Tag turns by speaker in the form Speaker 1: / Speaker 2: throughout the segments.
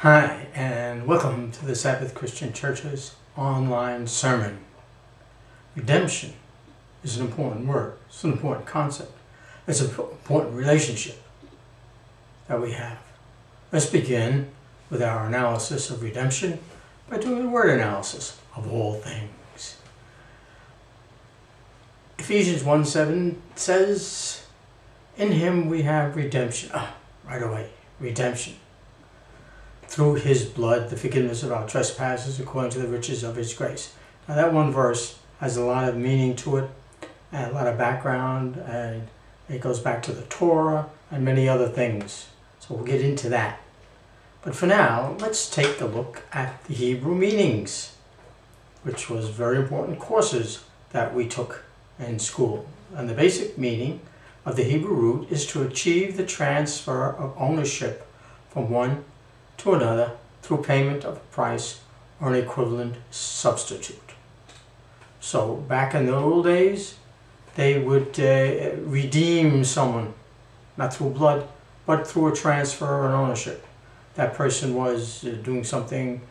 Speaker 1: Hi, and welcome to the Sabbath Christian Church's online sermon. Redemption is an important word. It's an important concept. It's an important relationship that we have. Let's begin with our analysis of redemption by doing a word analysis of all things. Ephesians 1:7 says, "In him we have redemption." Right away, redemption. Through his blood, the forgiveness of our trespasses according to the riches of his grace. Now that one verse has a lot of meaning to it, and a lot of background, and it goes back to the Torah and many other things. So we'll get into that. But for now, let's take a look at the Hebrew meanings, which was very important courses that we took in school. And the basic meaning of the Hebrew root is to achieve the transfer of ownership from one to another through payment of a price or an equivalent substitute. So back in the old days, they would redeem someone, not through blood, but through a transfer and ownership. That person was doing something,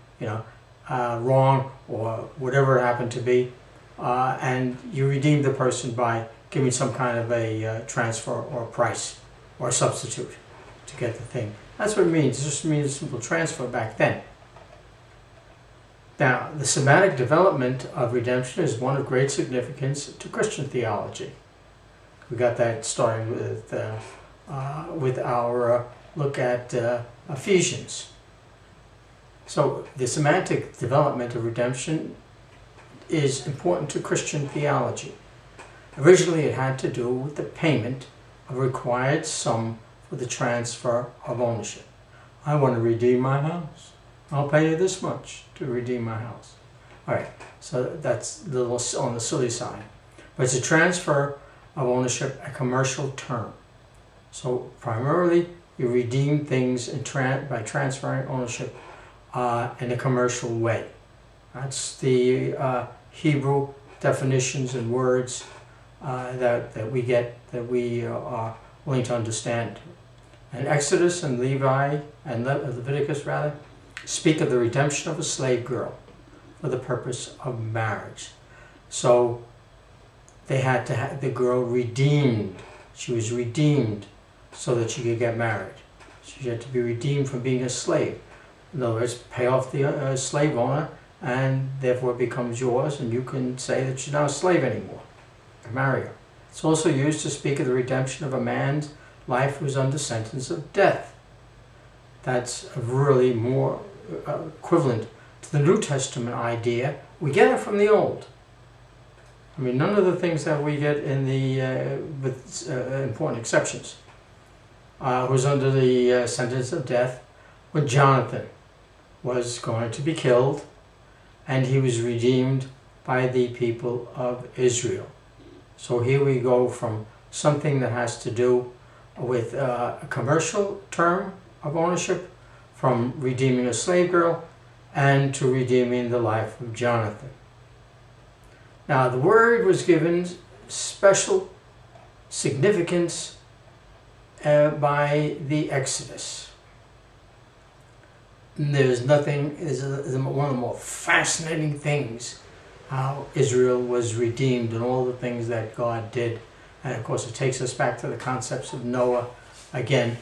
Speaker 1: wrong or whatever it happened to be, and you redeemed the person by giving some kind of a transfer or a price or a substitute to get the thing. That's what it means. It just means a simple transfer back then. Now, the semantic development of redemption is one of great significance to Christian theology. We got that starting with our look at Ephesians. So the semantic development of redemption is important to Christian theology. Originally, it had to do with the payment of a required sum for the transfer of ownership. I want to redeem my house. I'll pay you this much to redeem my house. All right, so that's a little on the silly side. But it's a transfer of ownership, a commercial term. So primarily, you redeem things by transferring ownership in a commercial way. That's the Hebrew definitions and words that we get, that we are willing to understand. And Exodus and Leviticus speak of the redemption of a slave girl for the purpose of marriage. So they had to have the girl redeemed. She was redeemed so that she could get married. She had to be redeemed from being a slave. In other words, pay off the slave owner, and therefore it becomes yours, and you can say that she's not a slave anymore and marry her. It's also used to speak of the redemption of a man's life who is under sentence of death. That's really more equivalent to the New Testament idea. We get it from the Old. I mean, none of the things that we get in the, with important exceptions, was under the sentence of death when Jonathan was going to be killed, and he was redeemed by the people of Israel. So here we go from something that has to do with a commercial term of ownership, from redeeming a slave girl and to redeeming the life of Jonathan. Now the word was given special significance by the Exodus. There's nothing, is one of the more fascinating things, how Israel was redeemed and all the things that God did. And of course it takes us back to the concepts of Noah again,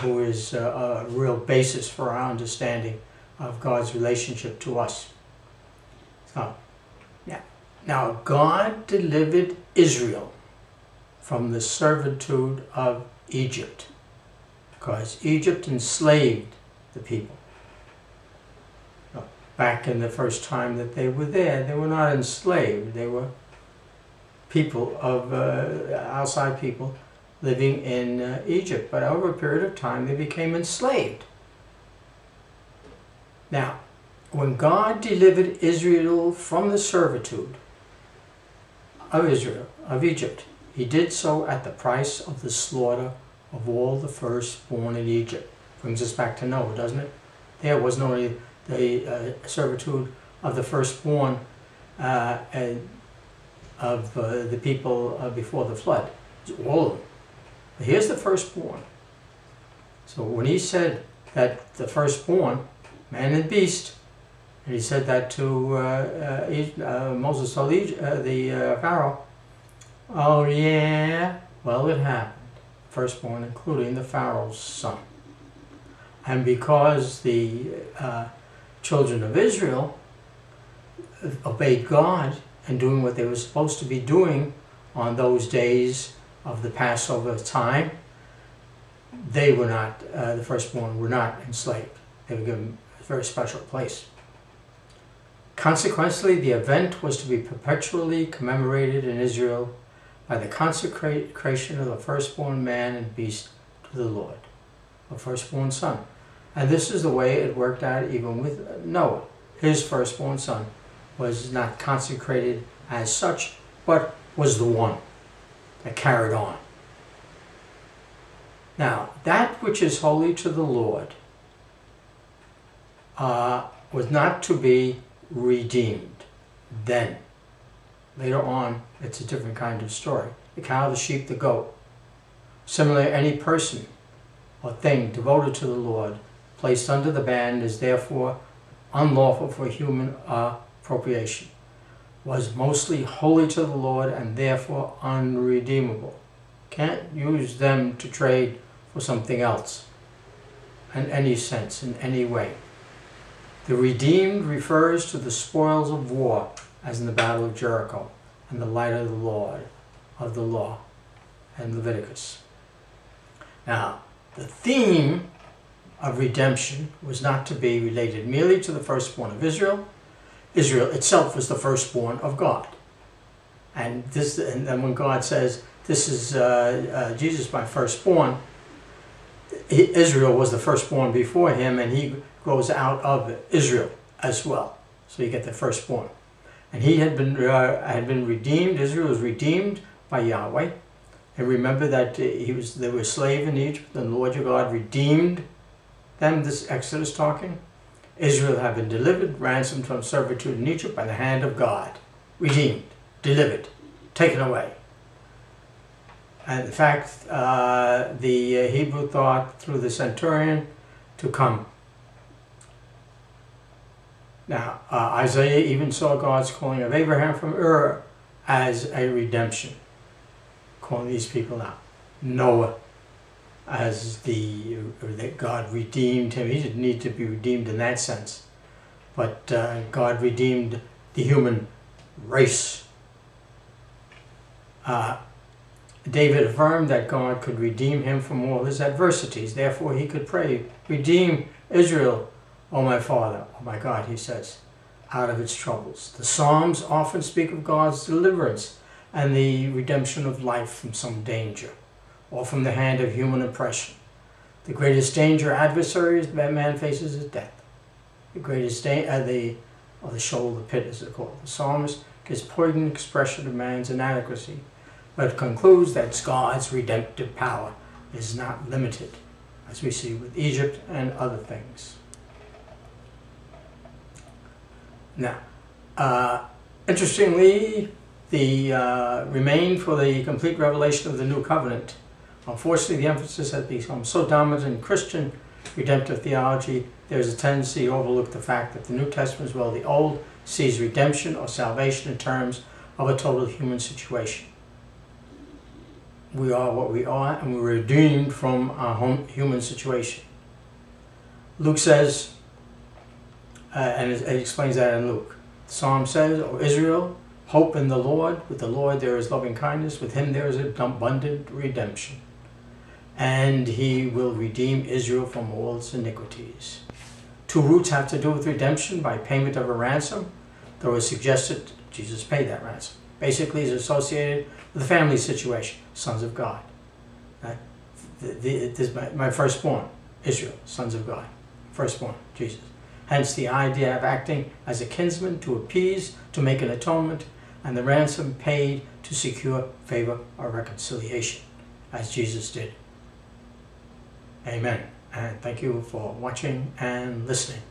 Speaker 1: who is a real basis for our understanding of God's relationship to us. So, yeah. Now God delivered Israel from the servitude of Egypt, because Egypt enslaved the people. Back in the first time that they were there, they were not enslaved. They were people of outside people living in Egypt. But over a period of time, they became enslaved. Now, when God delivered Israel from the servitude of Egypt, he did so at the price of the slaughter of all the firstborn in Egypt. Brings us back to Noah, doesn't it? There wasn't only the servitude of the firstborn of the people before the flood. It's all of them. But here's the firstborn. So when he said that the firstborn, man and beast, and he said that to Moses told the Pharaoh, oh yeah, well it happened. Firstborn, including the Pharaoh's son. And because the children of Israel obeyed God and doing what they were supposed to be doing on those days of the Passover time, they were not, the firstborn were not enslaved. They were given a very special place. Consequently, the event was to be perpetually commemorated in Israel by the consecration of the firstborn man and beast to the Lord, the firstborn son. And this is the way it worked out even with Noah. His firstborn son was not consecrated as such, but was the one that carried on. Now, that which is holy to the Lord was not to be redeemed then. Later on, it's a different kind of story. The cow, the sheep, the goat. Similarly, any person or thing devoted to the Lord, placed under the ban, is therefore unlawful for human appropriation, was mostly holy to the Lord and therefore unredeemable. Can't use them to trade for something else in any sense, in any way. The redeemed refers to the spoils of war, as in the Battle of Jericho and the light of the Lord of the law and Leviticus. Now, the theme of redemption was not to be related merely to the firstborn of Israel. Israel itself was the firstborn of God. And then when God says, this is Jesus, my firstborn, Israel was the firstborn before him, and he grows out of Israel as well. So you get the firstborn. And he had been redeemed. Israel was redeemed by Yahweh. And remember that they were a slave in Egypt, and the Lord your God redeemed them, this Exodus talking. Israel had been delivered, ransomed from servitude in Egypt by the hand of God. Redeemed, delivered, taken away. And in fact, the Hebrew thought through the centurion to come. Now, Isaiah even saw God's calling of Abraham from Ur as a redemption, calling these people out. Noah as that God redeemed him. He didn't need to be redeemed in that sense, but God redeemed the human race. David affirmed that God could redeem him from all his adversities. Therefore, he could pray, redeem Israel, O my Father, O my God, he says, out of its troubles. The Psalms often speak of God's deliverance and the redemption of life from some danger or from the hand of human oppression. The greatest danger adversaries that man faces is death. The greatest danger, the shoal of the pit, as it's called. The psalmist gives poignant expression of man's inadequacy, but concludes that God's redemptive power is not limited, as we see with Egypt and other things. Now, interestingly, the remain for the complete revelation of the New Covenant. Unfortunately, the emphasis has become so dominant in Christian redemptive theology, there's a tendency to overlook the fact that the New Testament, as well as the Old, sees redemption or salvation in terms of a total human situation. We are what we are, and we're redeemed from our human situation. Luke says, and it explains that in Luke. The Psalm says, O Israel, hope in the Lord. With the Lord there is loving kindness. With him there is abundant redemption. And he will redeem Israel from all its iniquities. Two roots have to do with redemption by payment of a ransom, though it's suggested Jesus paid that ransom. Basically, it's associated with the family situation, sons of God. This is my firstborn, Israel, sons of God. Firstborn, Jesus. Hence the idea of acting as a kinsman to appease, to make an atonement, and the ransom paid to secure favor or reconciliation, as Jesus did. Amen. And thank you for watching and listening.